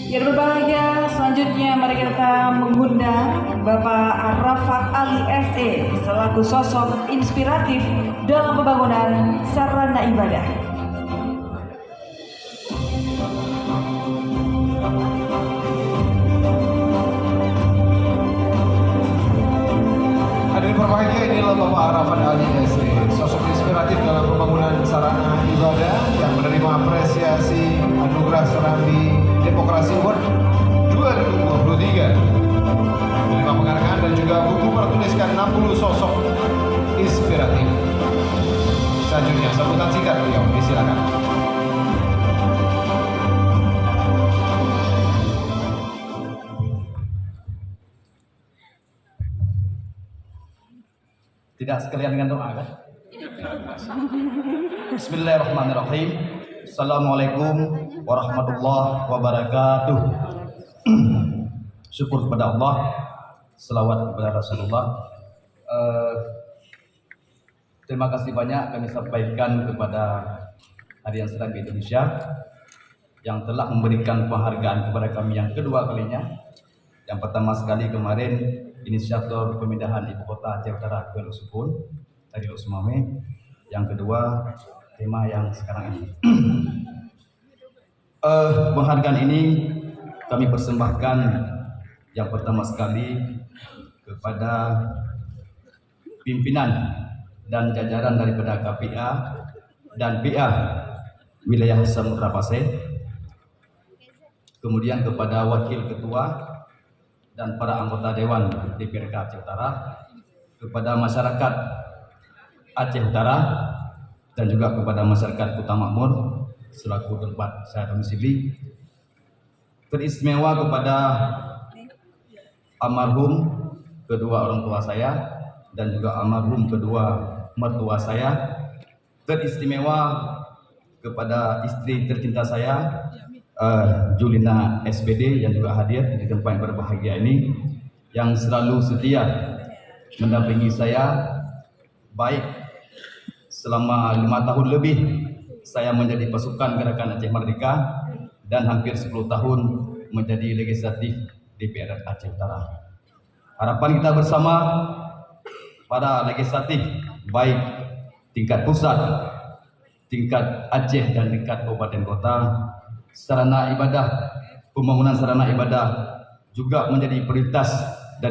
Yang berbahagia selanjutnya mari kita mengundang Bapak Arafat Ali SE selaku sosok inspiratif dalam pembangunan sarana ibadah. Hadirin berbahagia, inilah Bapak Arafat Ali SE, sosok inspiratif dalam pembangunan sarana ibadah yang menerima apresiasi Anugerah Serambi Demokrasi Award 2023. Menerima penghargaan dan juga buku bertuliskan 60 sosok inspiratif. Selanjutnya sambutan singkat beliau, disilakan. Tidak sekalian dengan doa kan? Bismillahirrahmanirrahim. Assalamualaikum warahmatullahi wabarakatuh. Syukur kepada Allah, selawat kepada Rasulullah. Terima kasih banyak kami sampaikan kepada Hadian Serambi Indonesia yang telah memberikan penghargaan kepada kami yang kedua kalinya. Yang pertama sekali kemarin inisiator pemindahan ibu kota Aceh Utara ke Lusupun dari Lusumame. Yang kedua tema yang sekarang ini. Penghargaan ini kami persembahkan yang pertama sekali kepada pimpinan dan jajaran daripada KPA dan PA wilayah Samudra Pasir, kemudian kepada wakil ketua dan para anggota Dewan DPRK Aceh Utara, kepada masyarakat Aceh Utara, dan juga kepada masyarakat Kota Makmur selaku tempat saya domisili. Teristimewa kepada almarhum kedua orang tua saya dan juga almarhum kedua mertua saya. Teristimewa kepada istri tercinta saya, Julina SBD, yang juga hadir di tempat yang berbahagia ini, yang selalu setia mendampingi saya, baik selama 5 tahun lebih saya menjadi pasukan Gerakan Aceh Merdeka dan hampir 10 tahun menjadi legislatif DPR Aceh Utara. Harapan kita bersama para legislatif baik tingkat pusat, tingkat Aceh dan tingkat kabupaten kota, sarana ibadah, pembangunan sarana ibadah juga menjadi prioritas